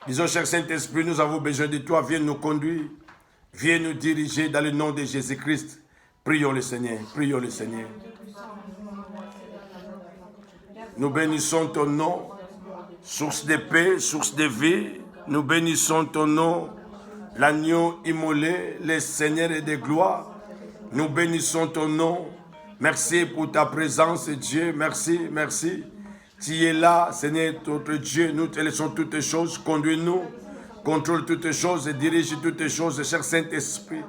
Disons, cher Saint-Esprit, nous avons besoin de toi. Viens nous conduire. Viens nous diriger dans le nom de Jésus-Christ. Prions le Seigneur. Prions le Seigneur. Nous bénissons ton nom, source de paix, source de vie. Nous bénissons ton nom, l'agneau immolé, le Seigneur et de gloire. Nous bénissons ton nom. Merci pour ta présence, Dieu. Merci, merci. Tu es là, Seigneur, notre Dieu. Nous te laissons toutes les choses. Conduis-nous, contrôle toutes les choses et dirige toutes les choses, cher Saint-Esprit.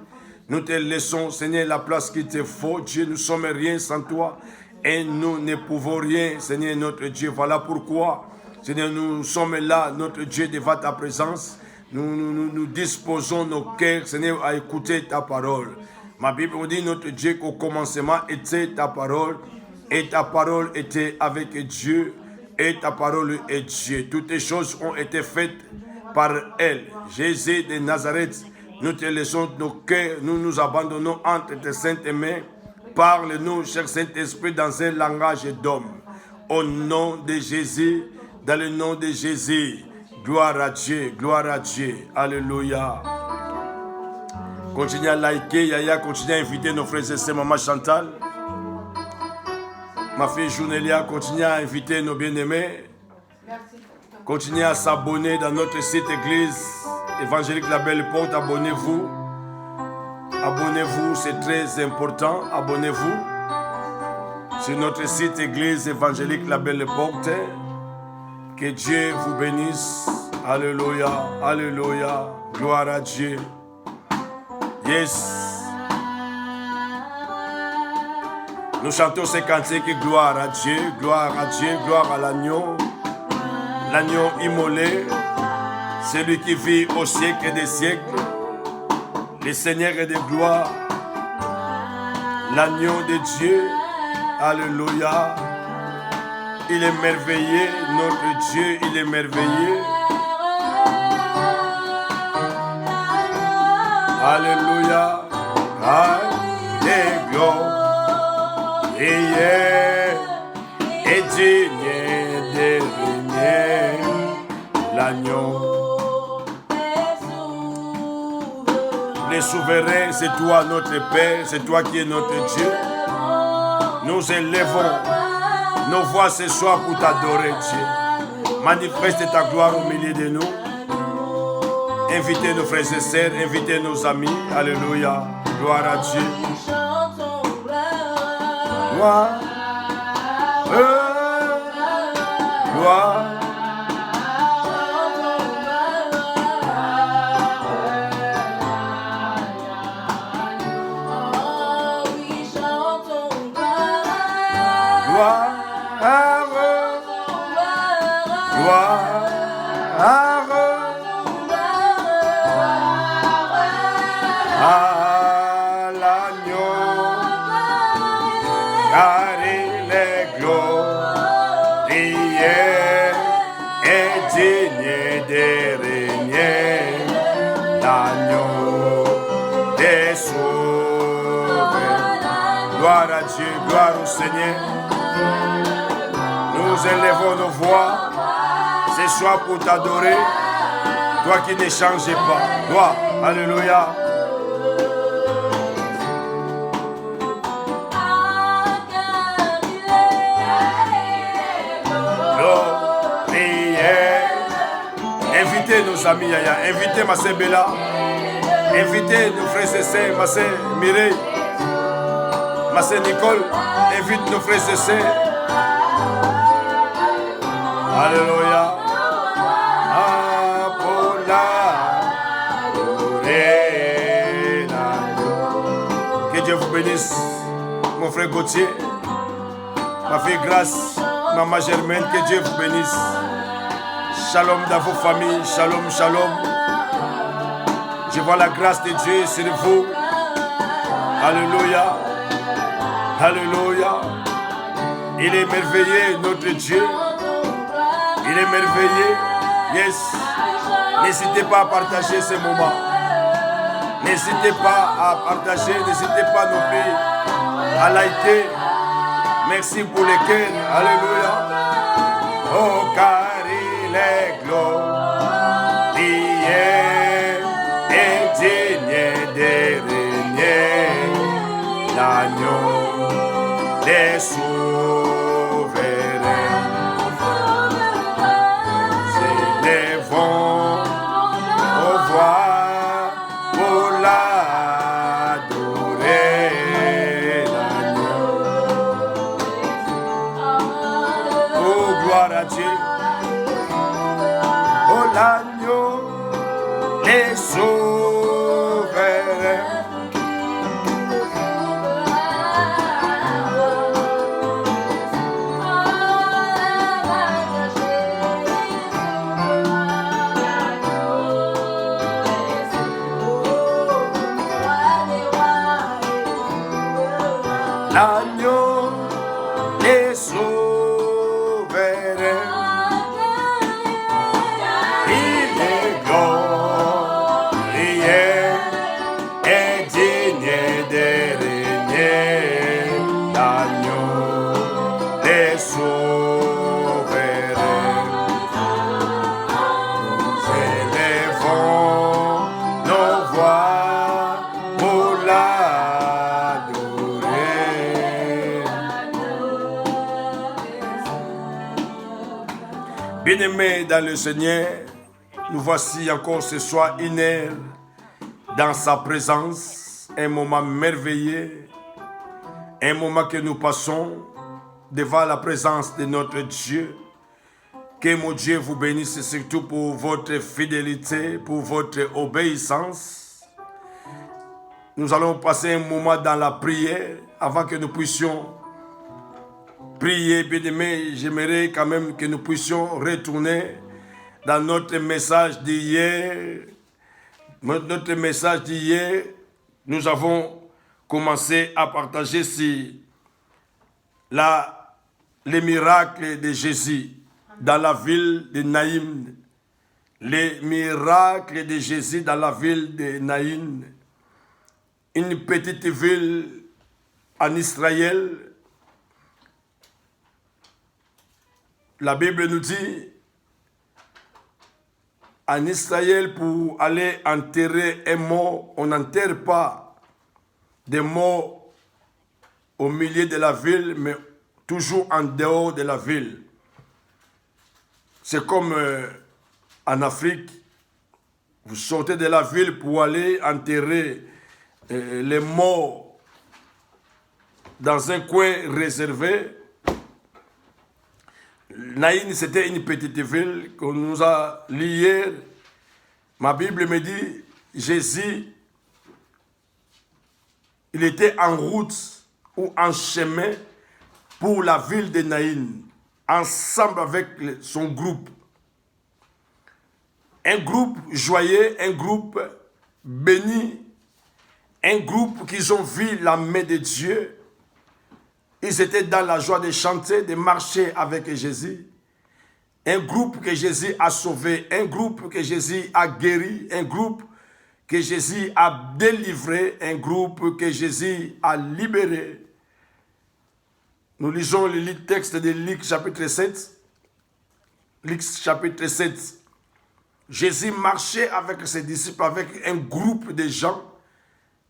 Nous te laissons, Seigneur, la place qu'il te faut. Dieu, nous ne sommes rien sans toi. Et nous ne pouvons rien, Seigneur, notre Dieu. Voilà pourquoi, Seigneur, nous sommes là, notre Dieu, devant ta présence. Nous disposons nos cœurs, Seigneur, à écouter ta parole. Ma Bible nous dit, notre Dieu, qu'au commencement était ta parole. Et ta parole était avec Dieu. Et ta parole est Dieu. Toutes les choses ont été faites par elle. Jésus de Nazareth, nous te laissons nos cœurs, nous nous abandonnons entre tes saintes mains. Parle-nous, cher Saint-Esprit, dans un langage d'homme. Au nom de Jésus, dans le nom de Jésus. Gloire à Dieu, gloire à Dieu. Alléluia. Continuez à liker, Yaya, continuez à inviter nos frères et sœurs, Maman Chantal. Ma fille Jounelia, continuez à inviter nos bien-aimés. Continuez à s'abonner dans notre site Église Évangélique La Belle Porte. Abonnez-vous. Abonnez-vous, c'est très important. Abonnez-vous sur notre site Église Évangélique La Belle Porte. Que Dieu vous bénisse. Alléluia, alléluia. Gloire à Dieu. Yes. Nous chantons ces cantiques, gloire à Dieu, gloire à Dieu, gloire à l'agneau. L'agneau immolé, celui qui vit au siècle des siècles. Le Seigneur est de gloire, l'agneau de Dieu, alléluia. Il est merveilleux, notre Dieu, il est merveilleux. Alléluia, alléluia. Et digne de régner l'agneau. Les souverains, c'est toi notre Père, c'est toi qui es notre Dieu. Nous élèvons nos voix ce soir pour t'adorer, Dieu. Manifeste ta gloire au milieu de nous. Invitez nos frères et sœurs, invitez nos amis. Alléluia. Gloire à Dieu. Gloire. Gloire. Gloire à Dieu, gloire au Seigneur. Nous élevons nos voix ce soir pour t'adorer. Toi qui ne changes pas. Gloire, alléluia. Invitez nos amis, Yaya. Invitez ma sœur Bella. Invitez nos frères et sœurs, ma sœur Mireille. Ma sœur Nicole, invite nos frères et sœurs. Alléluia. Que Dieu vous bénisse, mon frère Gauthier, ma fille Grâce, maman Germaine, que Dieu vous bénisse. Shalom dans vos familles, shalom, shalom. Je vois la grâce de Dieu sur vous. Alléluia. Alléluia. Il est merveilleux, notre Dieu. Il est merveilleux. Yes. N'hésitez pas à partager ce moment. N'hésitez pas à partager. N'hésitez pas non plus à liker. Merci pour les cœurs. Alléluia. Oh, car il est gloire. lèvons nos voix pour l'adorer, l'agneau. Oh, gloire à Dieu. Oh, l'agneau, les souverains. L'agneau, les souverains, il est glorieux et digne de régner. L'agneau, les souverains, nous élevons nos voix pour bien-aimés dans le Seigneur, nous voici encore ce soir une heure dans sa présence, un moment merveilleux, un moment que nous passons devant la présence de notre Dieu. Que mon Dieu vous bénisse surtout pour votre fidélité, pour votre obéissance. Nous allons passer un moment dans la prière avant que nous puissions prier. Bien-aimés, j'aimerais quand même que nous puissions retourner dans notre message d'hier. Notre message d'hier, nous avons commencé à partager sur les miracles de Jésus dans la ville de Naïm. Les miracles de Jésus dans la ville de Naïm. Une petite ville en Israël. La Bible nous dit, en Israël, pour aller enterrer un mort, on n'enterre pas des morts au milieu de la ville, mais toujours en dehors de la ville. C'est comme en Afrique, vous sortez de la ville pour aller enterrer les morts dans un coin réservé. Naïm, c'était une petite ville qu'on nous a lu hier. Ma Bible me dit, Jésus, il était en route ou en chemin pour la ville de Naïm, ensemble avec son groupe. Un groupe joyeux, un groupe béni, un groupe qui ont vu la main de Dieu. Ils étaient dans la joie de chanter, de marcher avec Jésus. Un groupe que Jésus a sauvé, un groupe que Jésus a guéri, un groupe que Jésus a délivré, un groupe que Jésus a libéré. Nous lisons le texte de Luc chapitre 7. Luc chapitre 7. Jésus marchait avec ses disciples, avec un groupe de gens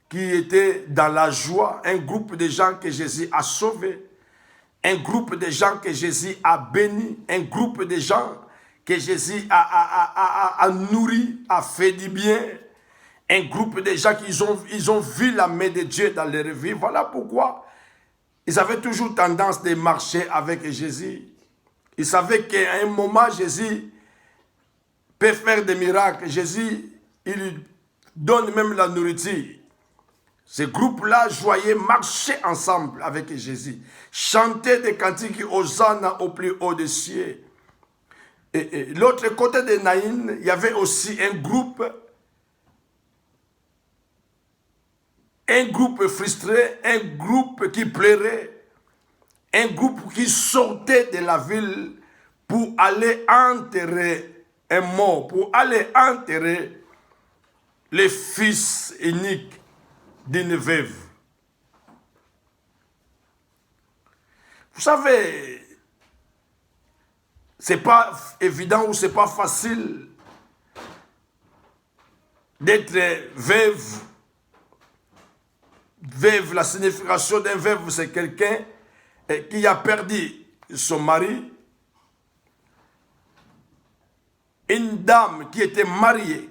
qui étaient dans la joie, un groupe de gens que Jésus a sauvés, un groupe de gens que Jésus a bénis, un groupe de gens que Jésus a nourris, a fait du bien, un groupe de gens qui ils ont vu la main de Dieu dans leur vie. Voilà pourquoi ils avaient toujours tendance de marcher avec Jésus. Ils savaient qu'à un moment, Jésus peut faire des miracles. Jésus, il lui donne même la nourriture. Ce groupe-là, joyeux, marchaient ensemble avec Jésus. Chantaient des cantiques Hosanna au plus haut des cieux. Et l'autre côté de Naïm, il y avait aussi un groupe frustré, un groupe qui pleurait, un groupe qui sortait de la ville pour aller enterrer un mort, pour aller enterrer le fils unique d'une veuve. Vous savez, c'est pas évident ou c'est pas facile d'être veuve. Veuve, la signification d'un veuve, c'est quelqu'un qui a perdu son mari une dame qui était mariée,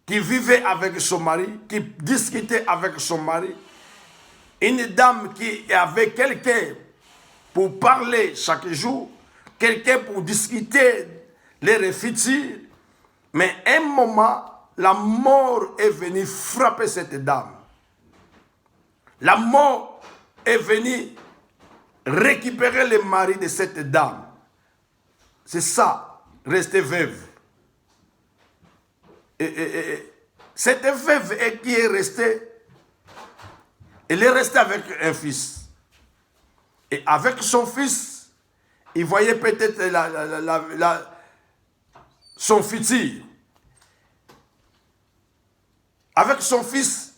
qui vivait avec son mari, qui discutait avec son mari, une dame qui avait quelqu'un pour parler chaque jour, quelqu'un pour discuter les futurs, mais un moment, la mort est venue frapper cette dame. La mort est venue récupérer le mari de cette dame. C'est ça, rester veuve. Et cette veuve qui est restée, elle est restée avec un fils. Et avec son fils, il voyait peut-être son futur. Avec son fils,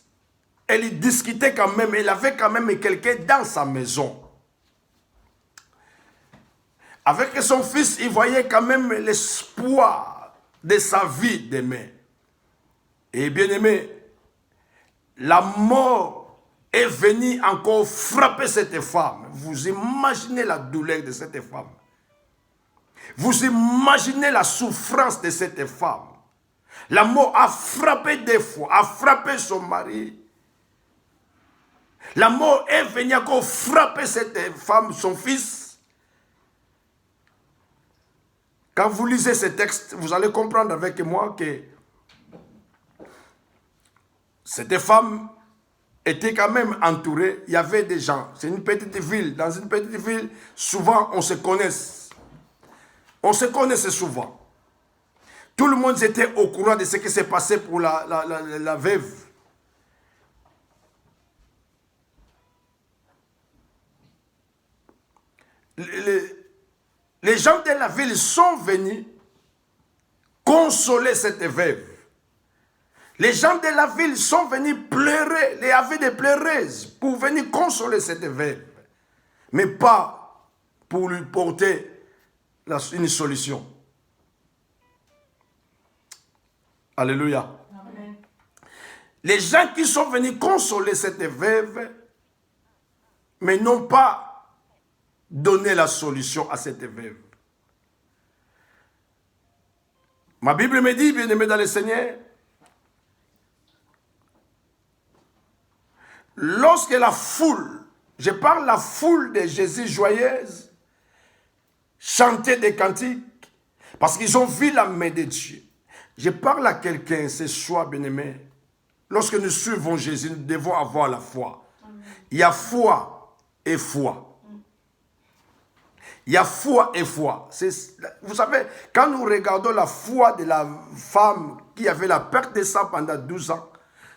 elle discutait quand même, elle avait quand même quelqu'un dans sa maison. Avec son fils, il voyait quand même l'espoir de sa vie demain. Et bien aimé, la mort est venue encore frapper cette femme. Vous imaginez la douleur de cette femme. Vous imaginez la souffrance de cette femme. La mort a frappé des fois, a frappé son mari. La mort est venue encore frapper cette femme, son fils. Quand vous lisez ce texte, vous allez comprendre avec moi que cette femme était quand même entourée. Il y avait des gens. C'est une petite ville. Dans une petite ville, souvent on se connaît. On se connaissait souvent. Tout le monde était au courant de ce qui s'est passé pour la veuve. Les gens de la ville sont venus consoler cette veuve. Les gens de la ville sont venus pleurer, il y avait des pleureuses pour venir consoler cette veuve, mais pas pour lui porter une solution. Alléluia. Amen. Les gens qui sont venus consoler cette veuve, mais n'ont pas donné la solution à cette veuve. Ma Bible me dit, bien-aimé dans le Seigneur, lorsque la foule, je parle la foule de Jésus joyeuse, chantait des cantiques, parce qu'ils ont vu la main de Dieu. Je parle à quelqu'un ce soir, bien-aimé, lorsque nous suivons Jésus, nous devons avoir la foi. Amen. Il y a foi et foi. Il y a foi et foi. Vous savez, quand nous regardons la foi de la femme qui avait la perte de sang pendant 12 ans,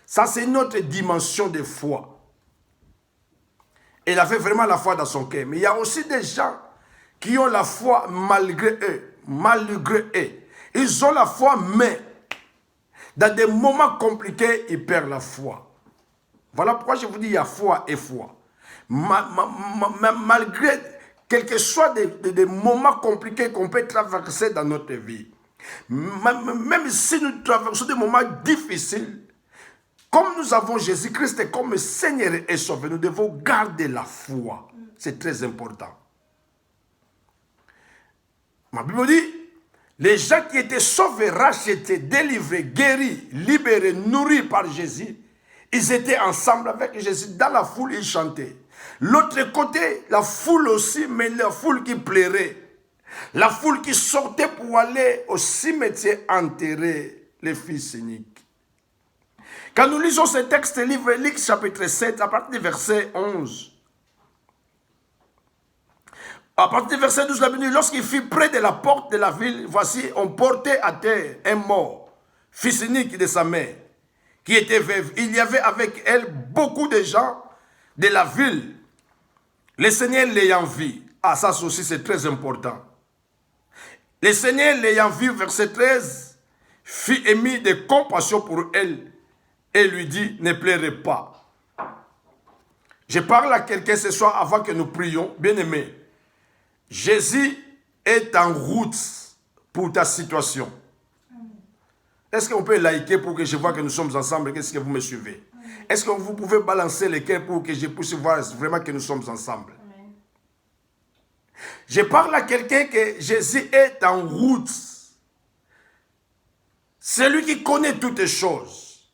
ça c'est notre dimension de foi. Elle avait vraiment la foi dans son cœur. Mais il y a aussi des gens qui ont la foi malgré eux. Malgré eux. Ils ont la foi, mais dans des moments compliqués, ils perdent la foi. Voilà pourquoi je vous dis, il y a foi et foi. Malgré quel que soit des moments compliqués qu'on peut traverser dans notre vie, même si nous traversons des moments difficiles, comme nous avons Jésus-Christ comme Seigneur et Sauveur, nous devons garder la foi. C'est très important. Ma Bible dit, les gens qui étaient sauvés, rachetés, délivrés, guéris, libérés, nourris par Jésus, ils étaient ensemble avec Jésus. Dans la foule, ils chantaient. L'autre côté, la foule aussi, mais la foule qui pleurait. La foule qui sortait pour aller au cimetière enterrer les fils uniques. Quand nous lisons ce texte, livre Luc chapitre 7, à partir du verset 11. À partir du verset 12, la Bible dit, lorsqu'il fut près de la porte de la ville, voici, on portait à terre un mort, fils unique de sa mère, qui était veuve. Il y avait avec elle beaucoup de gens de la ville. Le Seigneur l'ayant vu, ah ça aussi c'est très important. Le Seigneur l'ayant vu, verset 13, fit émis de compassion pour elle et lui dit, ne pleurez pas. Je parle à quelqu'un ce soir avant que nous prions, bien-aimé. Jésus est en route pour ta situation. Est-ce qu'on peut liker pour que je vois que nous sommes ensemble? Qu'est-ce que vous me suivez? Est-ce que vous pouvez balancer les cœurs pour que je puisse voir vraiment que nous sommes ensemble? Je parle à quelqu'un que Jésus est en route. C'est lui qui connaît toutes les choses.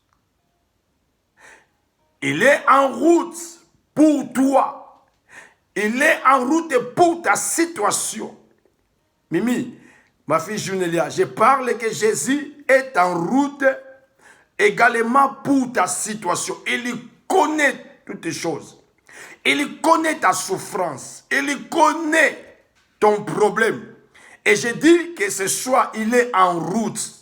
Il est en route pour toi. Il est en route pour ta situation. Mimi, ma fille Junelia, je parle que Jésus est en route également pour ta situation. Il connaît toutes les choses. Il connaît ta souffrance. Il connaît ton problème. Et je dis que ce soir, il est en route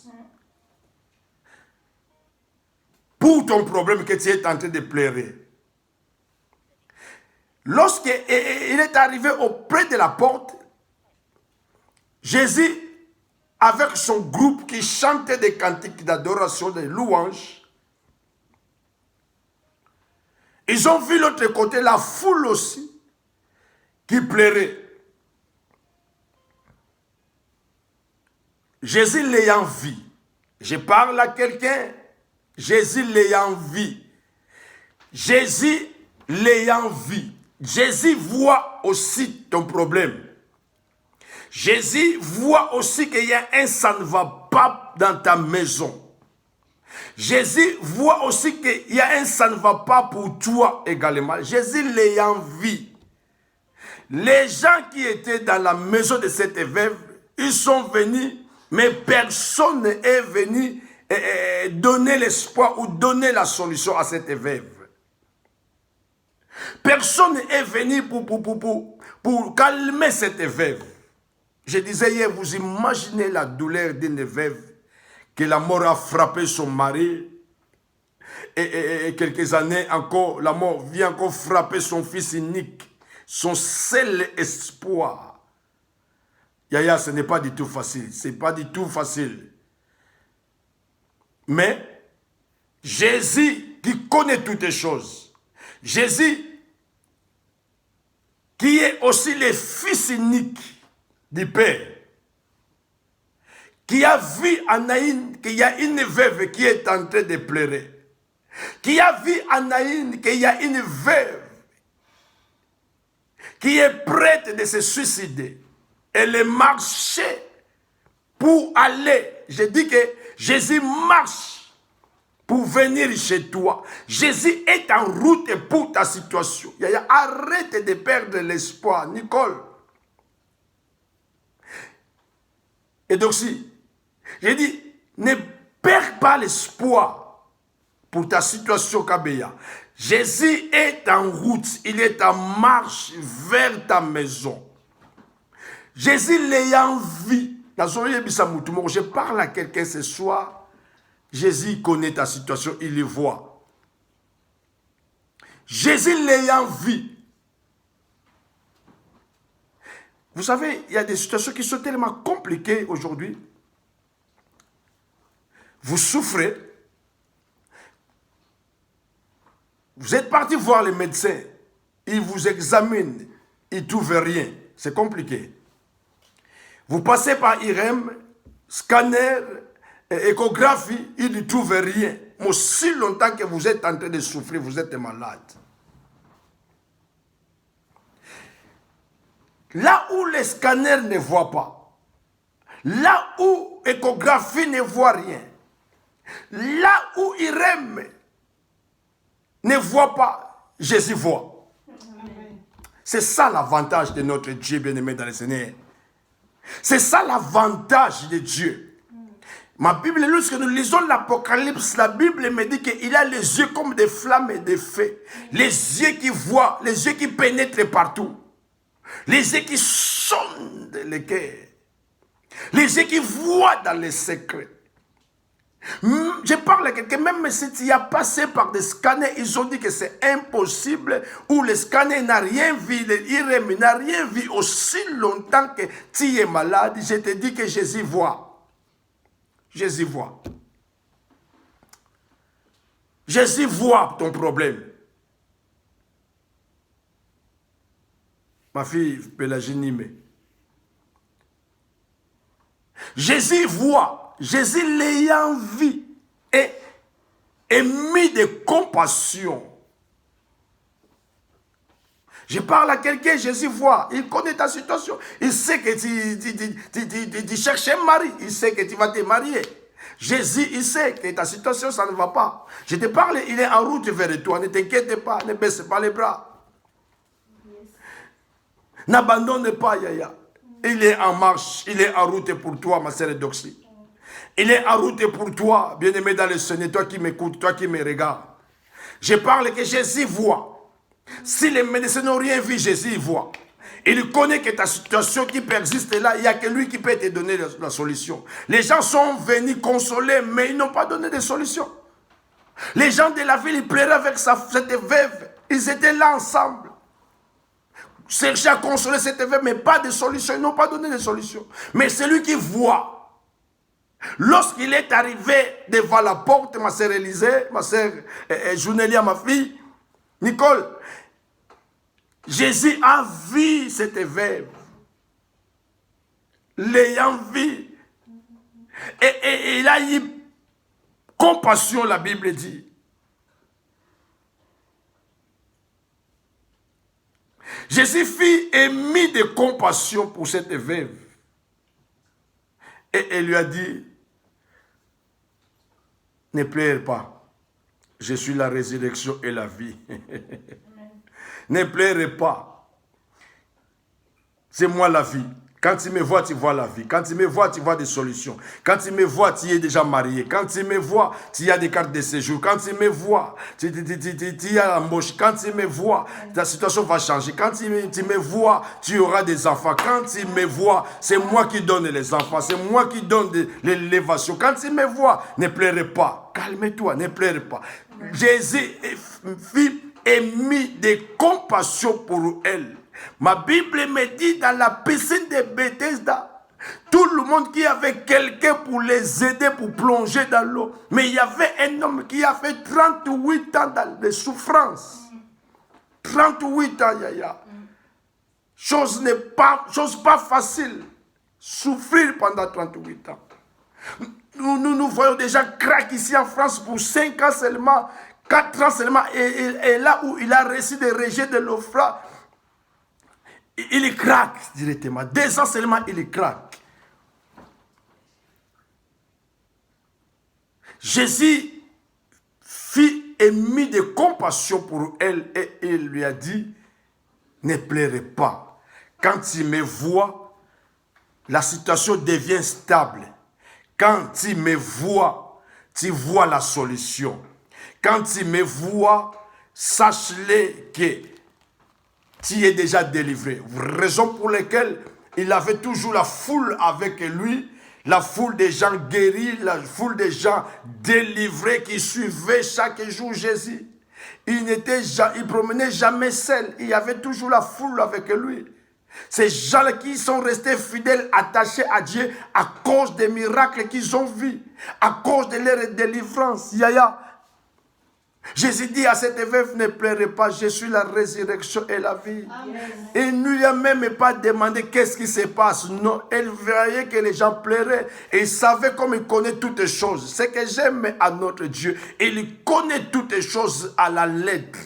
pour ton problème que tu es en train de pleurer. Lorsqu'il est arrivé auprès de la porte, Jésus, avec son groupe qui chantait des cantiques d'adoration, des louanges, ils ont vu l'autre côté la foule aussi qui pleurait. Jésus l'ayant vu, je parle à quelqu'un, Jésus l'ayant vu, Jésus l'ayant vu, Jésus voit aussi ton problème. Jésus voit aussi qu'il y a un ça ne va pas dans ta maison. Jésus voit aussi qu'il y a un ça ne va pas pour toi également. Jésus l'ayant vu. Les gens qui étaient dans la maison de cette veuve, ils sont venus, mais personne n'est venu donner l'espoir ou donner la solution à cette veuve. Personne n'est venu pour calmer cette veuve. Je disais hier, vous imaginez la douleur d'une veuve que la mort a frappé son mari et quelques années encore, la mort vient encore frapper son fils unique, son seul espoir. Yaya, ce n'est pas du tout facile, ce n'est pas du tout facile. Mais Jésus qui connaît toutes les choses, Jésus qui est aussi le fils unique du Père, qui a vu Anaïn qu'il y a une veuve qui est en train de pleurer, qui a vu Anaïn qu'il y a une veuve qui est prête de se suicider. Elle marchait pour aller. Je dis que Jésus marche pour venir chez toi. Jésus est en route pour ta situation. Arrête de perdre l'espoir, Nicole. Et donc si, j'ai dit, ne perds pas l'espoir pour ta situation Kabeya. Jésus est en route, il est en marche vers ta maison. Jésus l'ayant vu, je parle à quelqu'un ce soir, Jésus connaît ta situation, il le voit. Jésus l'ayant vu. Vous savez, il y a des situations qui sont tellement compliquées aujourd'hui. Vous souffrez. Vous êtes parti voir les médecins. Ils vous examinent. Ils ne trouvent rien. C'est compliqué. Vous passez par IRM, scanner, échographie. Ils ne trouvent rien. Mais aussi longtemps que vous êtes en train de souffrir, vous êtes malade. Là où les scanners ne voient pas, là où l'échographie ne voit rien, là où IRM ne voit pas, Jésus voit. C'est ça l'avantage de notre Dieu bien-aimé dans le Seigneur. C'est ça l'avantage de Dieu. Ma Bible, lorsque nous lisons l'Apocalypse, la Bible me dit qu'il a les yeux comme des flammes et des feux. Les yeux qui voient, les yeux qui pénètrent partout. Les yeux qui sondent les cœurs. Les yeux qui voient dans les secrets. Je parle à quelqu'un, même si tu as passé par des scanners, ils ont dit que c'est impossible, ou le scanner n'a rien vu, l'IRM n'a rien vu aussi longtemps que tu es malade. Je te dis que Jésus voit. Jésus voit. Jésus voit ton problème. Ma fille Pélaginime. Jésus voit, Jésus l'ayant vu et mis de compassion. Je parle à quelqu'un, Jésus voit, il connaît ta situation. Il sait que tu cherches un mari, il sait que tu vas te marier. Jésus, il sait que ta situation, ça ne va pas. Je te parle, il est en route vers toi, ne t'inquiète pas, ne baisse pas les bras. N'abandonne pas, Yaya. Il est en marche, il est en route pour toi, ma sœur Doxy. Il est en route pour toi, bien-aimé dans le Seigneur, toi qui m'écoutes, toi qui me regardes. Je parle que Jésus voit. Si les médecins n'ont rien vu, Jésus voit. Il connaît que ta situation qui persiste là, il n'y a que lui qui peut te donner la solution. Les gens sont venus consoler, mais ils n'ont pas donné de solution. Les gens de la ville, ils pleuraient avec cette veuve. Ils étaient là ensemble. Cherchaient à consoler cette veuve, mais pas de solution. Ils n'ont pas donné de solution. Mais c'est lui qui voit. Lorsqu'il est arrivé devant la porte, ma sœur Élisée, ma sœur Jounélia, ma fille, Nicole, Jésus a vu cette veuve, l'ayant vu, et il a eu compassion, la Bible dit. Jésus fut émis de compassion pour cette veuve, et elle lui a dit, ne pleure pas, je suis la résurrection et la vie. Ne pleurez pas. C'est moi la vie. Quand tu me vois, tu vois la vie. Quand tu me vois, tu vois des solutions. Quand tu me vois, tu es déjà marié. Quand tu me vois, tu as des cartes de séjour. Quand tu me vois, tu as l'embauche. Quand tu me vois, ta situation va changer. Quand tu me vois, tu auras des enfants. Quand tu me vois, c'est moi qui donne les enfants. C'est moi qui donne l'élévation. Quand tu me vois, ne pleurez pas. Calme-toi, ne pleurez pas. Jésus fit émis de compassion pour elle. Ma Bible me dit dans la piscine de Bethesda, tout le monde qui avait quelqu'un pour les aider pour plonger dans l'eau. Mais il y avait un homme qui a fait 38 ans dans les souffrances. 38 ans, Yaya. Chose pas facile. Souffrir pendant 38 ans. Nous voyons déjà crack ici en France pour 5 ans seulement. 4 ans seulement, et là où il a reçu des rejets de l'offre, il craque directement. 2 ans seulement, il craque. Jésus fit émis de compassion pour elle et il lui a dit, ne pleurez pas. Quand tu me vois, la situation devient stable. Quand tu me vois, tu vois la solution. Quand tu me vois, sache-le que tu es déjà délivré. Raison pour laquelle il avait toujours la foule avec lui, la foule des gens guéris, la foule des gens délivrés qui suivaient chaque jour Jésus. Il ne promenait jamais seul, il y avait toujours la foule avec lui. Ces gens qui sont restés fidèles, attachés à Dieu à cause des miracles qu'ils ont vus, à cause de leur délivrance. Yaya, Jésus dit à cette veuve, ne pleurez pas, je suis la résurrection et la vie. Amen. Il ne lui a même pas demandé qu'est-ce qui se passe. Non, elle voyait que les gens pleuraient et il savait comme il connaît toutes les choses. Ce que j'aime à notre Dieu, il connaît toutes les choses à la lettre.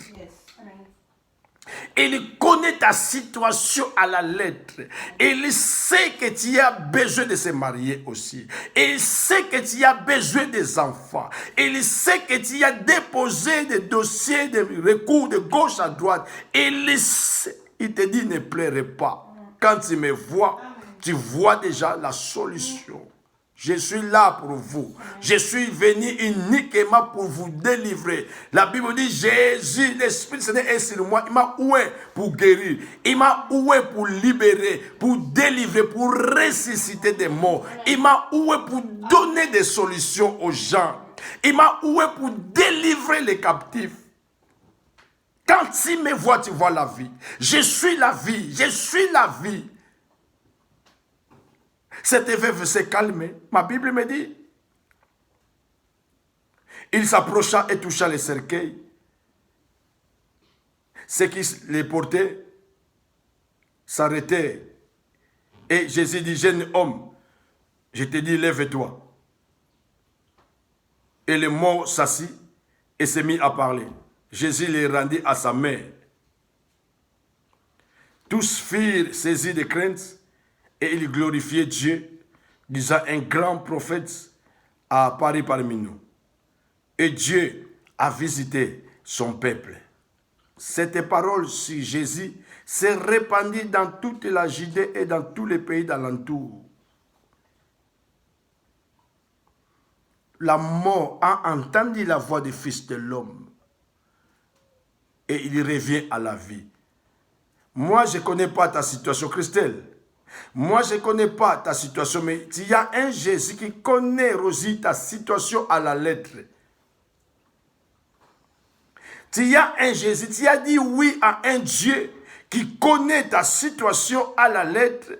Il connaît ta situation à la lettre. Il sait que tu as besoin de se marier aussi. Il sait que tu as besoin des enfants. Il sait que tu as déposé des dossiers de recours de gauche à droite. Il te dit ne pleurez pas. Quand tu me vois, tu vois déjà la solution. Je suis là pour vous. Je suis venu uniquement pour vous délivrer. La Bible dit, Jésus, l'Esprit du Seigneur est sur moi. Il m'a oué pour guérir. Il m'a oué pour libérer, pour délivrer, pour ressusciter des morts. Il m'a oué pour donner des solutions aux gens. Il m'a oué pour délivrer les captifs. Quand tu me vois, tu vois la vie. Je suis la vie. Je suis la vie. Cette veuve s'est calmée. Ma Bible me dit. Il s'approcha et toucha les cercueils. Ceux qui les portaient s'arrêtaient. Et Jésus dit, jeune homme, je te dis, lève-toi. Et le mort s'assit et s'est mis à parler. Jésus les rendit à sa mère. Tous furent saisis de crainte et ils glorifiaient Dieu, disant un grand prophète a apparu parmi nous. Et Dieu a visité son peuple. Cette parole sur Jésus s'est répandue dans toute la Judée et dans tous les pays d'alentour. La mort a entendu la voix du Fils de l'homme et il revient à la vie. Moi, je ne connais pas ta situation, Christelle. Moi, je ne connais pas ta situation, mais il y a un Jésus qui connaît, Rosie, ta situation à la lettre. Il y a un Jésus, tu as dit oui à un Dieu qui connaît ta situation à la lettre.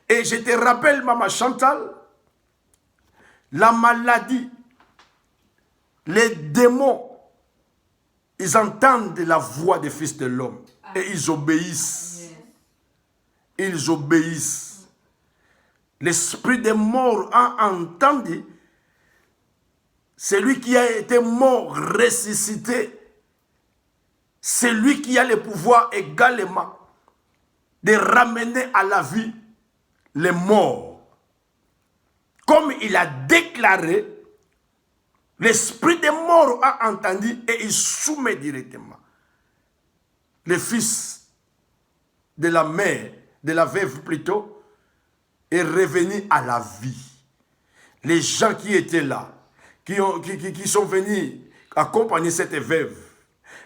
Et je te rappelle, Maman Chantal, la maladie, les démons, ils entendent la voix des fils de l'homme et ils obéissent. Ils obéissent. L'esprit des morts a entendu. C'est lui qui a été mort, ressuscité. C'est lui qui a le pouvoir également de ramener à la vie les morts. Comme il a déclaré, l'esprit des morts a entendu et il soumet directement. Le fils de la mère, de la veuve plutôt, est revenu à la vie. Les gens qui étaient là, qui sont venus accompagner cette veuve,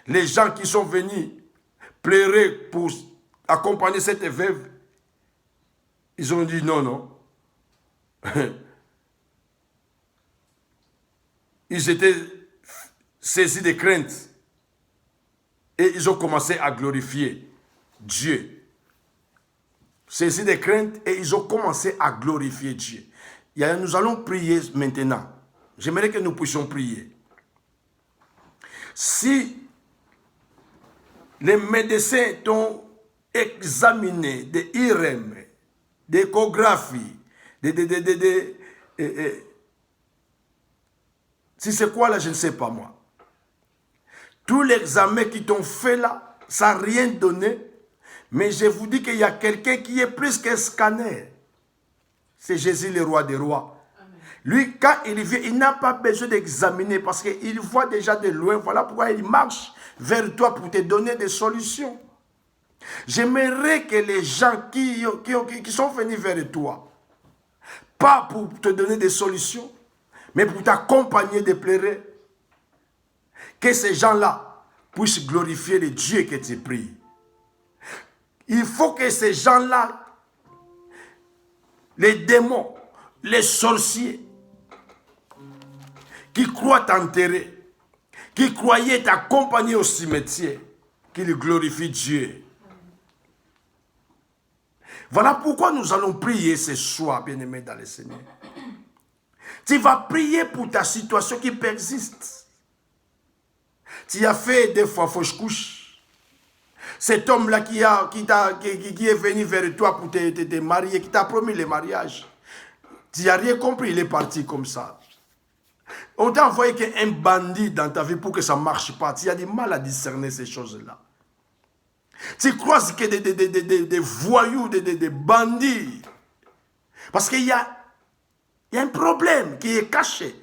les gens qui sont venus pleurer pour accompagner cette veuve, ils ont dit non, non. Ils étaient saisis de crainte et ils ont commencé à glorifier Dieu. Saisis de crainte et ils ont commencé à glorifier Dieu. Nous allons prier maintenant. J'aimerais que nous puissions prier. Si les médecins t'ont examiné des IRM, d'échographie, si c'est quoi là, je ne sais pas moi. Tous les examens qui t'ont fait là, ça n'a rien donné. Mais je vous dis qu'il y a quelqu'un qui est plus qu'un scanner. C'est Jésus, le roi des rois. Lui, quand il vient, il n'a pas besoin d'examiner parce qu'il voit déjà de loin. Voilà pourquoi il marche vers toi pour te donner des solutions. J'aimerais que les gens qui sont venus vers toi, pas pour te donner des solutions, mais pour t'accompagner de pleurer, que ces gens-là puissent glorifier le Dieu que tu pries. Il faut que ces gens-là, les démons, les sorciers, qui croient t'enterrer, qui croyaient t'accompagner au cimetière, qu'ils glorifient Dieu. Voilà pourquoi nous allons prier ce soir, bien-aimés dans le Seigneur. Tu vas prier pour ta situation qui persiste. Tu as fait des fois fausse couche. Cet homme-là qui est venu vers toi pour te marier, qui t'a promis le mariage, tu n'as rien compris, il est parti comme ça. On t'a envoyé qu'un bandit dans ta vie pour que ça ne marche pas. Tu as du mal à discerner ces choses-là. Tu crois que des voyous, des bandits. Parce qu'il y a un problème qui est caché.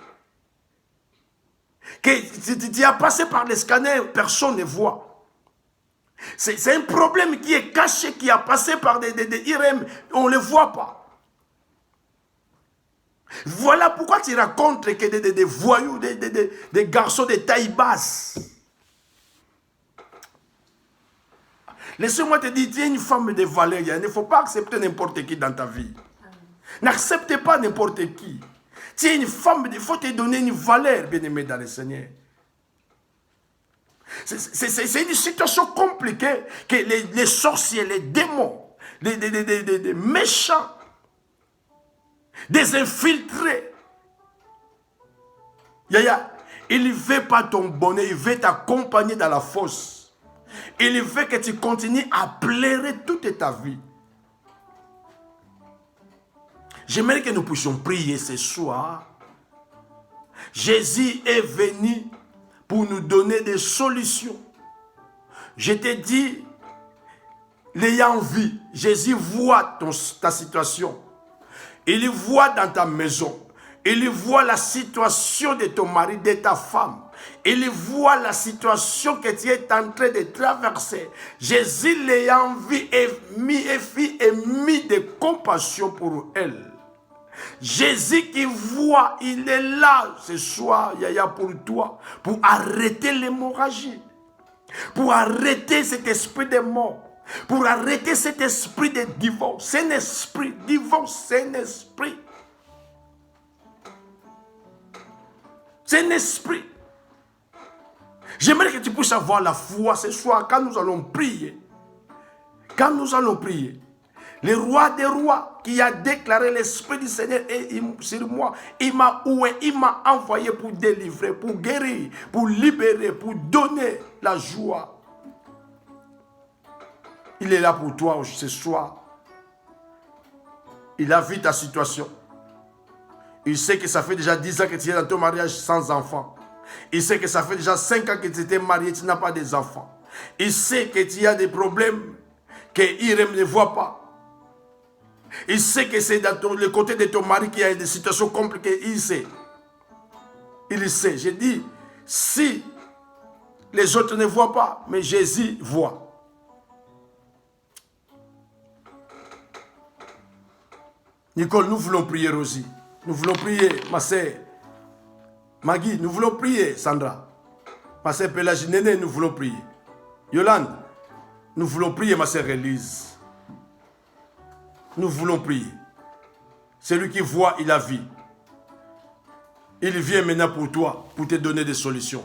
Que tu as passé par les scanners, personne ne voit. C'est un problème qui est caché, qui a passé par des IRM, on ne le voit pas. Voilà pourquoi tu racontes que des voyous, des garçons de taille basse. Laisse-moi te dire, tu es une femme de valeur. Il ne faut pas accepter n'importe qui dans ta vie. N'accepte pas n'importe qui. Tu es une femme, il faut te donner une valeur, bien-aimé dans le Seigneur. C'est une situation compliquée que les sorciers, les démons, les méchants, des infiltrés. Il ne veut pas ton bonheur, il veut t'accompagner dans la fosse. Il veut que tu continues à pleurer toute ta vie. J'aimerais que nous puissions prier ce soir. Jésus est venu pour nous donner des solutions. Je te dis, l'ayant vu, Jésus voit ta situation. Il voit dans ta maison. Il voit la situation de ton mari, de ta femme. Il voit la situation que tu es en train de traverser. Jésus l'ayant vu et mis de compassion pour elle. Jésus qui voit, il est là ce soir, Yaya, pour toi, pour arrêter l'hémorragie, pour arrêter cet esprit de mort, pour arrêter cet esprit de divorce. C'est un esprit, divorce, c'est un esprit. C'est un esprit. J'aimerais que tu puisses avoir la foi ce soir quand nous allons prier. Quand nous allons prier. Le roi des rois qui a déclaré l'esprit du Seigneur sur moi, il m'a envoyé pour délivrer, pour guérir, pour libérer, pour donner la joie. Il est là pour toi ce soir. Il a vu ta situation. Il sait que ça fait déjà 10 ans que tu es dans ton mariage sans enfant. Il sait que ça fait déjà 5 ans que tu t'es marié et tu n'as pas d'enfants. Il sait que tu as des problèmes que Irem ne voit pas. Il sait que c'est dans le côté de ton mari qu'il y a des situations compliquées. Il sait. Il sait. J'ai dit, si les autres ne voient pas, mais Jésus voit. Nicole, nous voulons prier Rosie. Nous voulons prier ma sœur Maggie. Nous voulons prier Sandra. Ma sœur Pélagie Néné, nous voulons prier. Yolande, nous voulons prier ma sœur Élise. Nous voulons prier. Celui qui voit, il a vu. Il vient maintenant pour toi, pour te donner des solutions.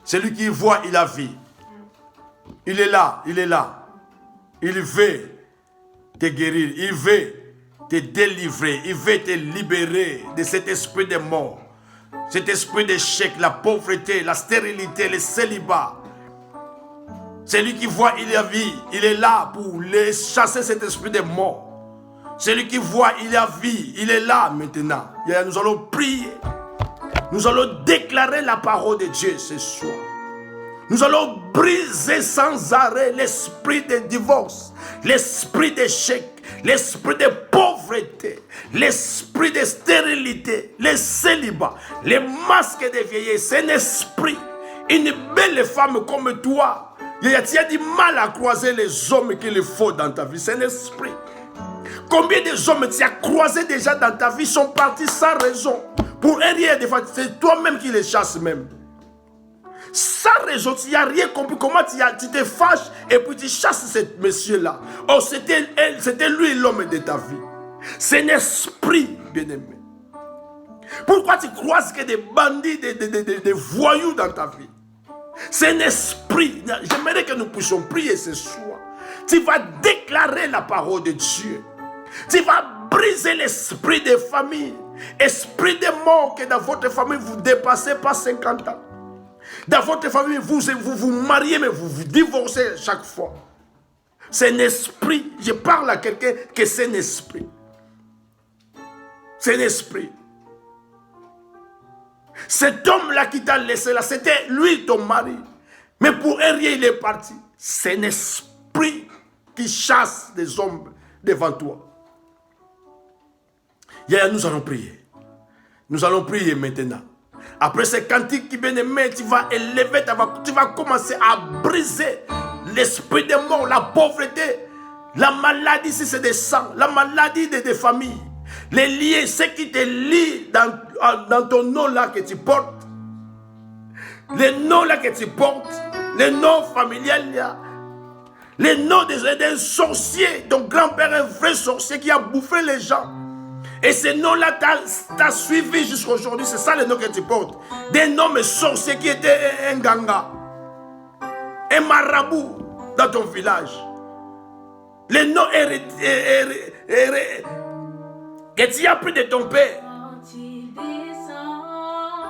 Celui qui voit, il a vu. Il est là, il est là. Il veut te guérir, il veut te délivrer, il veut te libérer de cet esprit de mort, cet esprit d'échec, la pauvreté, la stérilité, le célibat. Celui qui voit, il a vu, il est là pour chasser cet esprit de mort. Celui qui voit, il a vu, il est là maintenant. Nous allons prier. Nous allons déclarer la parole de Dieu ce soir. Nous allons briser sans arrêt l'esprit de divorce, l'esprit d'échec, l'esprit de pauvreté, l'esprit de stérilité, le célibat, les masques de vieillesse. C'est un esprit. Une belle femme comme toi, tu as du mal à croiser les hommes qu'il faut dans ta vie. C'est un esprit. Combien de hommes tu as croisés déjà dans ta vie sont partis sans raison. Pour un rien, des fois, c'est toi-même qui les chasses même. Sans raison, tu n'as rien compris. Comment tu te fâches et puis tu chasses ce monsieur-là. Oh, c'était lui l'homme de ta vie. C'est un esprit, bien-aimé. Pourquoi tu croises que des bandits, des voyous dans ta vie? C'est un esprit. J'aimerais que nous puissions prier ce soir. Tu vas déclarer la parole de Dieu. Tu vas briser l'esprit des familles. Esprit de mort que dans votre famille vous ne dépassez pas 50 ans. Dans votre famille vous mariez mais vous vous divorcez chaque fois. C'est un esprit. Je parle à quelqu'un que c'est un esprit. C'est un esprit. Cet homme-là qui t'a laissé là, c'était lui ton mari. Mais pour un rien, il est parti. C'est un esprit qui chasse des hommes devant toi. Nous allons prier. Nous allons prier maintenant. Après ces cantiques qui viennent, tu vas élever, tu vas commencer à briser l'esprit de mort, la pauvreté, la maladie si c'est des sangs, la maladie des familles, les liens, ce qui te lie dans ton nom là que tu portes, les noms là que tu portes, les noms familiales là, les noms d'un sorcier, ton grand-père un vrai sorcier qui a bouffé les gens. Et ce nom-là t'a suivi jusqu'à aujourd'hui. C'est ça le nom que tu portes. Des noms sorciers qui étaient un ganga, un marabout dans ton village. Les noms que tu as pris de ton père.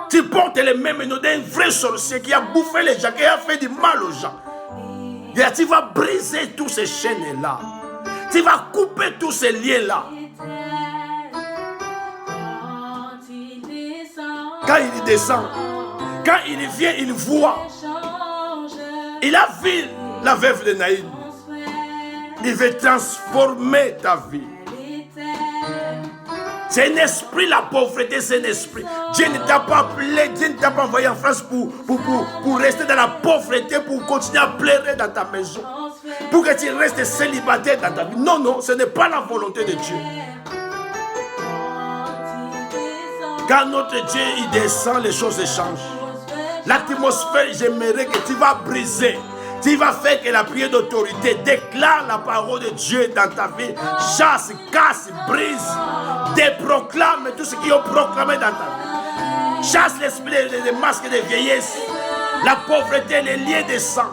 Tu portes les mêmes noms d'un vrai sorcier qui a bouffé les gens, qui a fait du mal aux gens. Et tu vas briser tous ces chaînes-là. Tu vas couper tous ces liens-là. Quand il descend, quand il vient, il voit. Il a vu la veuve de Naïm. Il veut transformer ta vie. C'est un esprit, la pauvreté, c'est un esprit. Dieu ne t'a pas appelé, Dieu ne t'a pas envoyé en France pour rester dans la pauvreté, pour continuer à pleurer dans ta maison. Pour que tu restes célibataire dans ta vie. Non, non, ce n'est pas la volonté de Dieu. Quand notre Dieu il descend, les choses changent. L'atmosphère, j'aimerais que tu vas briser. Tu vas faire que la prière d'autorité déclare la parole de Dieu dans ta vie. Chasse, casse, brise, déproclame tout ce qu'ils ont proclamé dans ta vie. Chasse l'esprit des masques de vieillesse, la pauvreté, les liens de sang.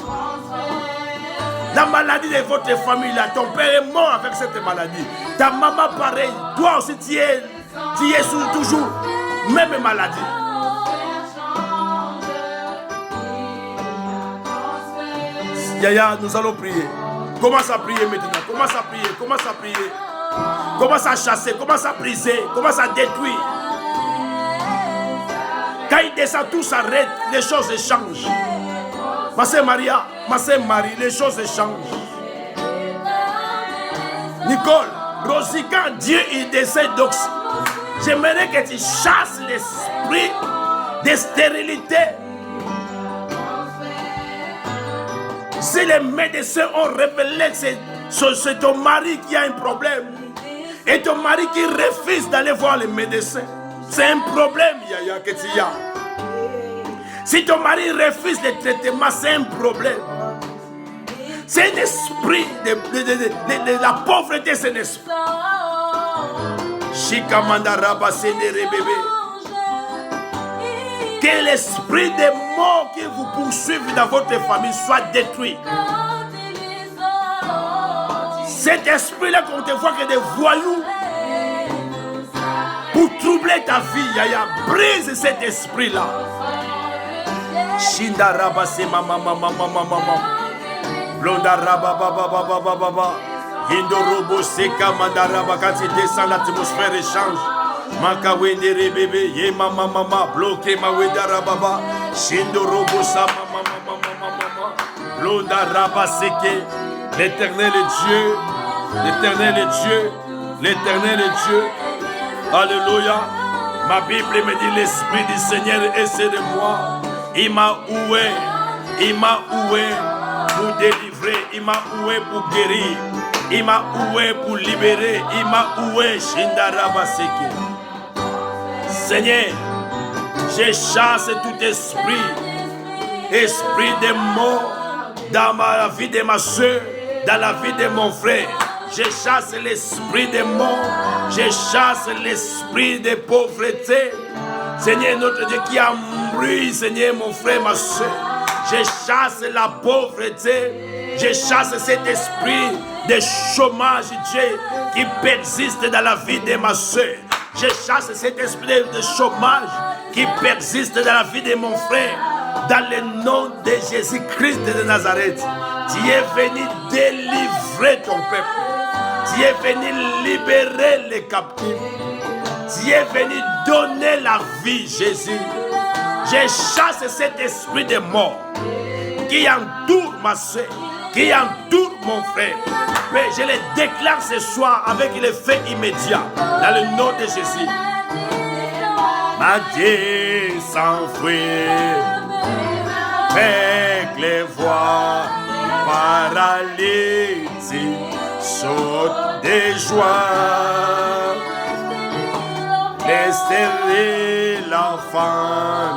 La maladie de votre famille, là, ton père est mort avec cette maladie. Ta maman pareil, toi aussi tu es toujours même maladie. Yaya, nous allons prier. Commence à prier maintenant. Commence à prier. Commence à prier. Commence à chasser. Commence à briser. Commence à détruire. Quand il descend, tout s'arrête. Les choses changent. Ma sœur Maria, ma sœur Marie, les choses changent. Nicole, Rosie, quand Dieu il descend d'oxy, j'aimerais que tu chasses l'esprit de stérilité. Si les médecins ont révélé que c'est ton mari qui a un problème, et ton mari qui refuse d'aller voir les médecins, c'est un problème, Yaya, que tu as. Si ton mari refuse le traitement, c'est un problème. C'est un esprit de la pauvreté, c'est un esprit. Que l'esprit des morts qui vous poursuivent dans votre famille soit détruit. Cet esprit-là, qu'on te voit que des voyous pour troubler ta vie, Yaya, brise cet esprit-là. Shinda raba se mama mama mama mama. Blonda raba baba baba baba baba. Hindo robo seka mandaraba, quand il descend l'atmosphère échange. Maka wendere bébé ye mama mama bloqué ma wendara baba. Shindo robo sa mama mama mama mama. Blonda raba seke. L'Éternel est Dieu. L'Éternel est Dieu. L'Éternel est Dieu. Alléluia. Ma Bible me dit l'Esprit du Seigneur est sur moi. Il m'a oué pour délivrer, il m'a oué pour guérir, il m'a oué pour libérer, il m'a oué, Shindarabaseke. Seigneur, je chasse tout esprit de mort dans la vie de ma soeur, dans la vie de mon frère. Je chasse l'esprit de mort, je chasse l'esprit de pauvreté. Seigneur, notre Dieu qui a mouru, Seigneur, mon frère, ma soeur. Je chasse la pauvreté. Je chasse cet esprit de chômage, Dieu, qui persiste dans la vie de ma soeur. Je chasse cet esprit de chômage qui persiste dans la vie de mon frère. Dans le nom de Jésus-Christ de Nazareth. Tu es venu délivrer ton peuple. Tu es venu libérer les captifs. Tu es venu donner la vie, Jésus. Je chasse cet esprit de mort qui entoure ma soeur, qui entoure mon frère. Mais je le déclare ce soir avec l'effet immédiat, dans le nom de Jésus. Ma Dieu s'enfuit avec les voix paralytiques, saute de joie. Laissez l'enfant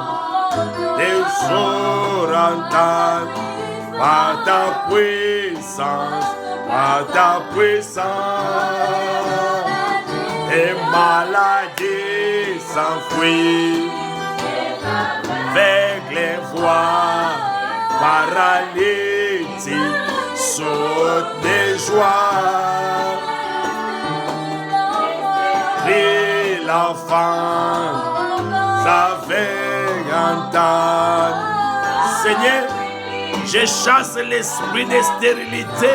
des jours entendre par ta puissance, et maladie s'enfuit avec les voix paralytiques, saute de joie. L'enfant savait entendre. Seigneur, je chasse l'esprit de stérilité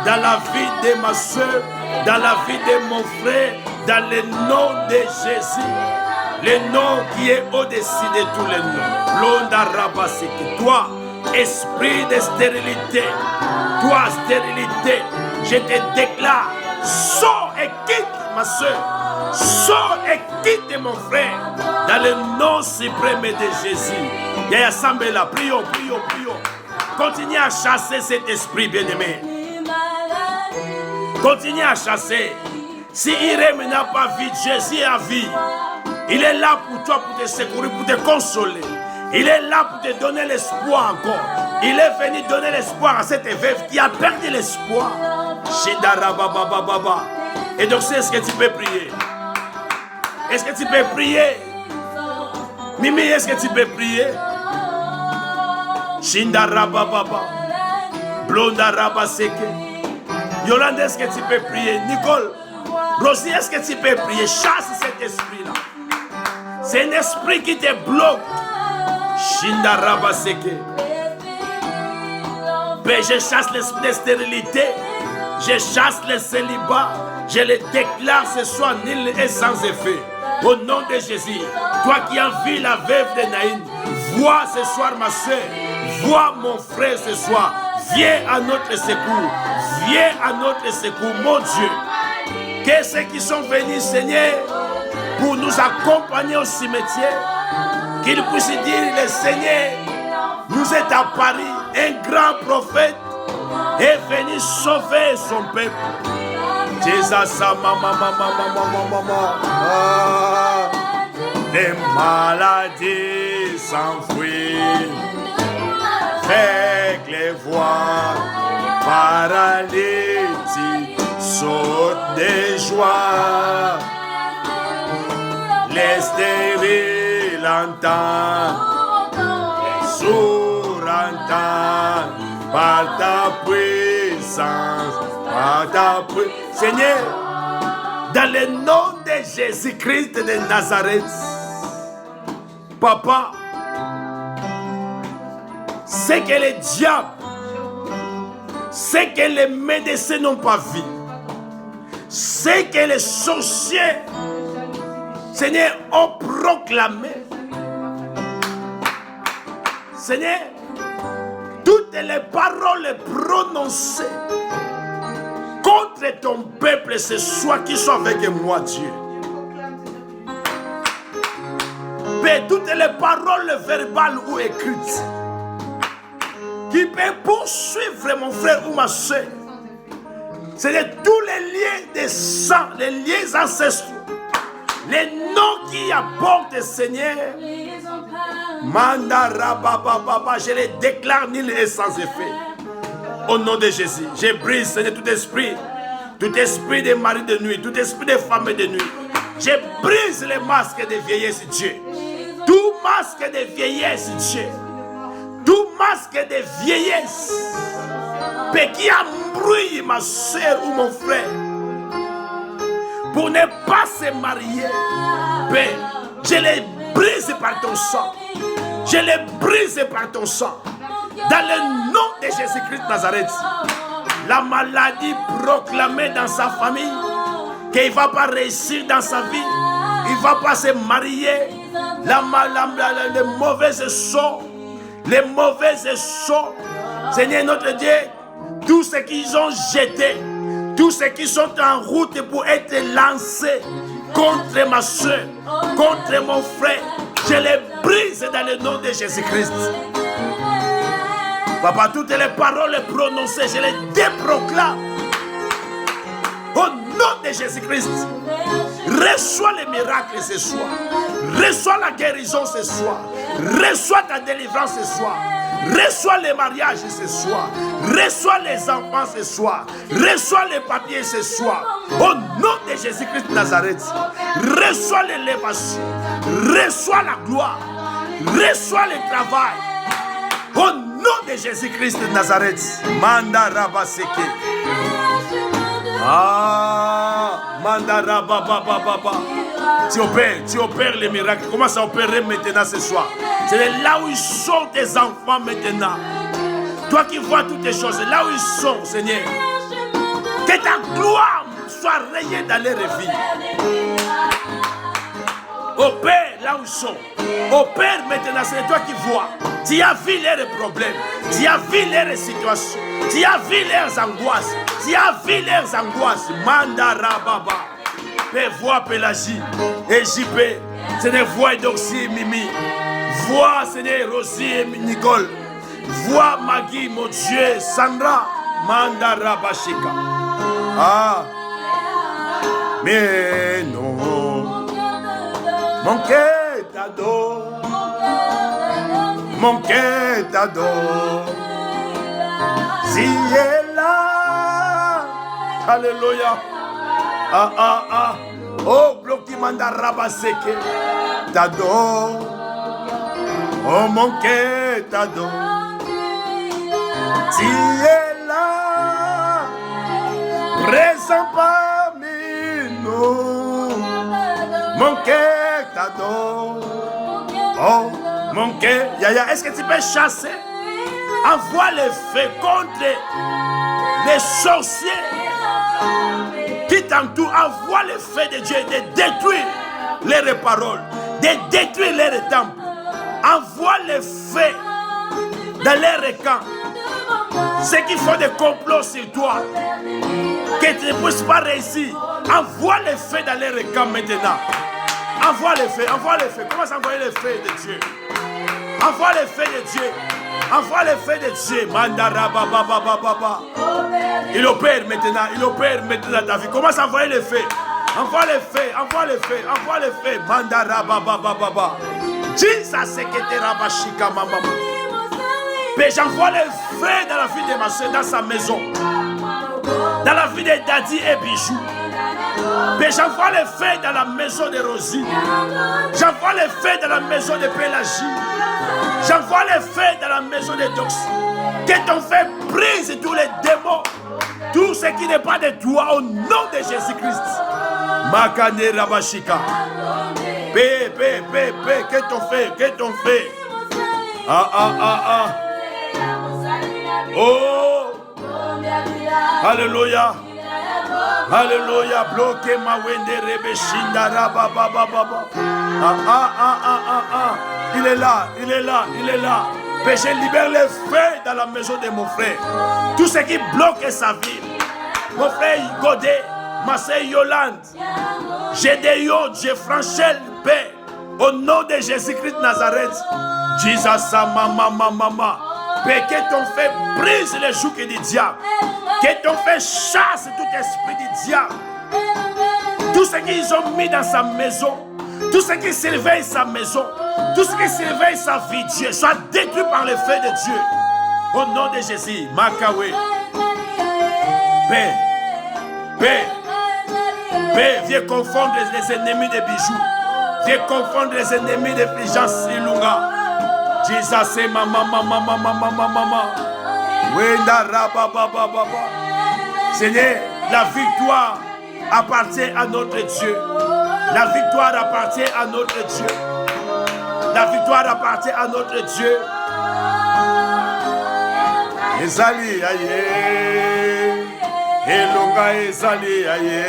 dans la vie de ma soeur, dans la vie de mon frère, dans le nom de Jésus, le nom qui est au-dessus de tous les noms. Blonda Rabasiki, toi, esprit de stérilité, toi, stérilité, Je te déclare, sors et quitte ma soeur. Sors et quitte mon frère. Dans le nom suprême de Jésus. Yaya Sambela, prions, prions, prions. Continuez à chasser cet esprit bien-aimé. Continuez à chasser. Si Irène n'a pas vu, Jésus a vu. Il est là pour toi, pour te secourir, pour te consoler. Il est là pour te donner l'espoir encore. Il est venu donner l'espoir à cette veuve qui a perdu l'espoir. Et donc, est-ce que tu peux prier? Est-ce que tu peux prier? Mimi, est-ce que tu peux prier? Shindarababa. Blondaraba seke. Yolande, est-ce que tu peux prier? Nicole, Rosie, est-ce que tu peux prier? Chasse cet esprit-là. C'est un esprit qui te bloque. Shindaraba seke. Père, je chasse l'esprit de stérilité. Je chasse le célibat. Je le déclare ce soir nul et sans effet. Au nom de Jésus. Toi qui as vu la veuve de Naïm, vois ce soir ma soeur. Vois mon frère ce soir. Viens à notre secours. Viens à notre secours, mon Dieu. Que ceux qui sont venus, Seigneur, pour nous accompagner au cimetière, qu'ils puissent dire, le Seigneur nous est apparu, un grand prophète est venu sauver son peuple. Jésus, les maladies s'enfuient, fait que les voix paralytiques sautent de joie, les stériles entendent, sourds entendent, par ta puissance, par ta puissance. Seigneur, dans le nom de Jésus-Christ de Nazareth, Papa, c'est que les diables, c'est que les médecins n'ont pas vu, c'est que les sorciers, Seigneur, ont proclamé. Seigneur, toutes les paroles prononcées contre ton peuple ce soir, qui soit avec moi, Dieu. Père, toutes les paroles verbales ou écrites qui peuvent poursuivre mon frère ou ma soeur, c'est tous les liens de sang, les liens ancestraux, les noms qui apportent, Seigneur. Mandarababa, je les déclare nul et sans effet. Au nom de Jésus, je brise, Seigneur, tout esprit de mari de nuit, tout esprit de femme de nuit. Je brise les masques de vieillesse, Dieu. Tout masque de vieillesse, Dieu. Tout masque de vieillesse, Père, qui embrouille ma soeur ou mon frère pour ne pas se marier, Père, je les brise par ton sang. Je les brise par ton sang. Dans le nom de Jésus-Christ de Nazareth, la maladie proclamée dans sa famille, qu'il ne va pas réussir dans sa vie, il ne va pas se marier, les mauvaises sorts, Seigneur notre Dieu, tous ceux qu'ils ont jetés, tous ceux qui sont en route pour être lancés contre ma soeur, contre mon frère, je les brise dans le nom de Jésus-Christ. Papa, toutes les paroles prononcées, je les déproclame. Au nom de Jésus-Christ, reçois les miracles ce soir. Reçois la guérison ce soir. Reçois ta délivrance ce soir. Reçois les mariages ce soir. Reçois les enfants ce soir. Reçois les papiers ce soir. Au nom de Jésus-Christ de Nazareth, reçois l'élévation. Reçois la gloire. Reçois le travail. Au nom de Jésus-Christ de Nazareth. Manda Rabaseke. Manda Rababa. Tu opères les miracles. Commence à opérer maintenant ce soir. C'est là où ils sont tes enfants maintenant. Toi qui vois toutes les choses, là où ils sont, Seigneur. Que ta gloire soit rayée dans les vies. Opère là où ils sont. Oh Père, maintenant, c'est toi qui vois. Tu as vu leurs problèmes. Tu as vu leurs situations. Tu as vu leurs angoisses. Tu as vu leurs angoisses. Mandara Baba. Père, vois Pélagie et JP. C'est des voix d'Oxy Mimi. Vois, c'est des Rosie et Nicole. Vois Maggie, mon Dieu, Sandra. Mandara Bashika. Ah. Mais non. Mon cœur t'adore. Mon cœur t'adore. Si est là. Alléluia. Ah, ah, ah. Oh, bloqué mandara baseke. T'adore. Oh, mon cœur t'adore. Si est là. Présent parmi nous. Mon cœur t'adore. Oh, mon cœur. Yaya, est-ce que tu peux chasser? Envoie les feux contre les sorciers qui t'entourent. Envoie les feux de Dieu de détruire leurs paroles, de détruire leurs temples. Envoie les feux dans leurs camps. Ceux qui font des complots sur toi, que tu ne puisses pas réussir. Envoie les feux dans leurs camps maintenant. Envoie les feux, envoie les feux. Commence à envoyer les feux de Dieu. Envoie les feux de Dieu. Envoie les feux de Dieu. Mandara baba baba baba. Il opère maintenant ta vie. Commence à envoyer les feux. Envoie les feux, envoie les feux, envoie les feux. Mandara baba baba baba. Jesus sekete rabashika mama. Mais j'envoie les feux dans la vie de ma soeur, dans sa maison. Dans la vie de Daddy et Bijou. Mais j'envoie les feux dans la maison de Rosie. J'envoie les feux dans la maison de Pélagie. J'envoie les feux dans la maison de Dox. Que ton feu brise tous les démons. Tout ce qui n'est pas de toi au nom de Jésus-Christ. Makane Rabashika. Paix, que ton feu. Ah, ah, ah, ah. Oh. Alléluia. Alléluia. Bloquez ma wende rebeshinda rababa baba. Ah, ah, ah, ah, ah, ah. Il est là. Péché, libère les feux dans la maison de mon frère. Tout ce qui bloque sa vie. Mon frère Godet, ma soeur Yolande, Gédéon, Franchel, paix. Au nom de Jésus-Christ Nazareth. Jesus, mama. Paix, que ton feu brise les joues du diable. Que ton feu chasse tout esprit du diable. Tout ce qu'ils ont mis dans sa maison. Tout ce qui surveille sa maison. Tout ce qui surveille sa vie, Dieu, soit détruit par le feu de Dieu. Au nom de Jésus, Makawe. Paix, viens confondre les ennemis de Bijoux. Viens confondre les ennemis de Fulgence Ilunga. Jesus, mama. Wenda rababa. Seigneur, la victoire appartient à notre Dieu. La victoire appartient à notre Dieu. La victoire appartient à notre Dieu. Ezali aye. Elonga ezali aye.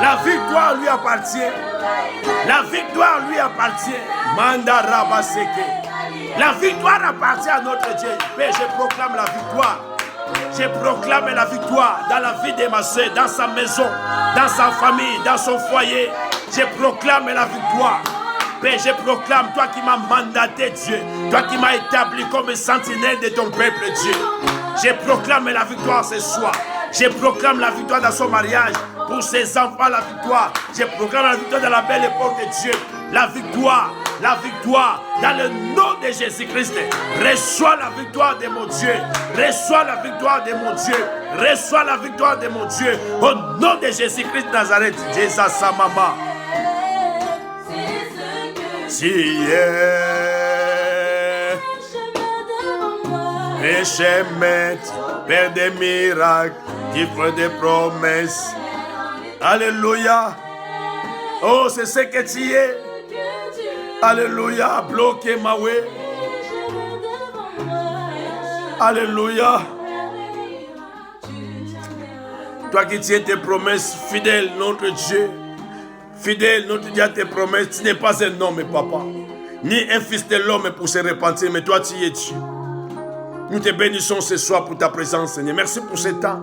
La victoire lui appartient. La victoire lui appartient. Manda Rabaseke. La victoire appartient à notre Dieu. Mais je proclame la victoire. Je proclame la victoire dans la vie de ma soeur, dans sa maison, dans sa famille, dans son foyer. Je proclame la victoire. Père, je proclame, toi qui m'as mandaté, Dieu, toi qui m'as établi comme sentinelle de ton peuple, Dieu. Je proclame la victoire ce soir. Je proclame la victoire dans son mariage. Pour ses enfants, la victoire. Je proclame la victoire dans la belle époque de Dieu. La victoire dans le nom de Jésus-Christ. Reçois la victoire de mon Dieu. Reçois la victoire de mon Dieu. Reçois la victoire de mon Dieu. Au nom de Jésus-Christ Nazareth. Jésus sa maman. Si les chemins, Père des miracles, qui fait des promesses. Alléluia. Oh, c'est ce que tu es. Alléluia. Bloquez ma way. Alléluia. Toi qui tiens tes promesses, fidèle, notre Dieu. Fidèle, notre Dieu, à tes promesses. Tu n'es pas un homme, papa. Ni un fils de l'homme pour se repentir, mais toi, tu y es Dieu. Nous te bénissons ce soir pour ta présence, Seigneur. Merci pour ce temps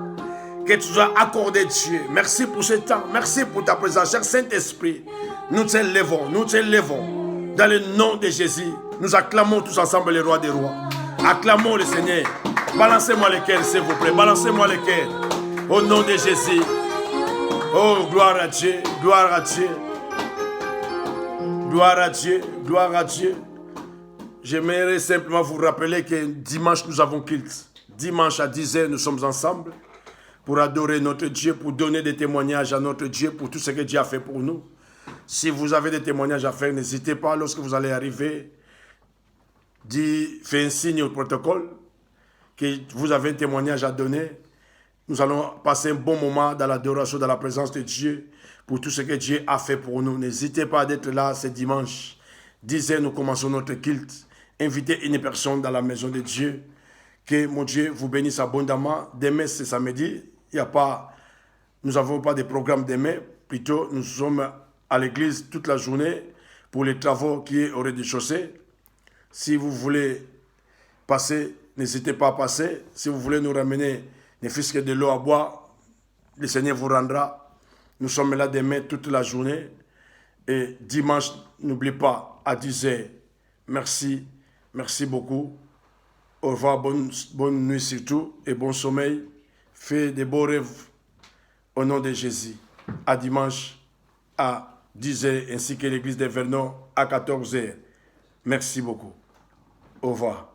que tu nous as accordé, Dieu. Merci pour ce temps. Merci pour ta présence. Cher Saint-Esprit, nous t'élèvons, nous t'élèvons. Dans le nom de Jésus, nous acclamons tous ensemble le roi des rois. Acclamons le Seigneur. Balancez-moi le cœur, s'il vous plaît. Balancez-moi le cœur. Au nom de Jésus. Oh, gloire à Dieu, gloire à Dieu. Gloire à Dieu, gloire à Dieu. J'aimerais simplement vous rappeler que dimanche, nous avons culte. Dimanche à 10h, nous sommes ensemble pour adorer notre Dieu, pour donner des témoignages à notre Dieu pour tout ce que Dieu a fait pour nous. Si vous avez des témoignages à faire, n'hésitez pas, lorsque vous allez arriver, faites un signe au protocole que vous avez un témoignage à donner. Nous allons passer un bon moment dans l'adoration, dans la présence de Dieu, pour tout ce que Dieu a fait pour nous. N'hésitez pas d'être là ce dimanche. 10h, nous commençons notre culte. Invitez une personne dans la maison de Dieu. Que mon Dieu vous bénisse abondamment. Demain, c'est samedi. Nous n'avons pas de programme demain. Plutôt, nous sommes à l'église toute la journée pour les travaux qui sont au rez-de-chaussée. Si vous voulez passer, n'hésitez pas à passer. Si vous voulez nous ramener ne fût-ce que de l'eau à boire, le Seigneur vous rendra. Nous sommes là demain toute la journée. Et dimanche, n'oubliez pas, à 10h. Merci, merci beaucoup. Au revoir, bonne nuit surtout et bon sommeil. Faites de beaux rêves au nom de Jésus. À dimanche à 10h ainsi que l'église de Vernon à 14h. Merci beaucoup. Au revoir.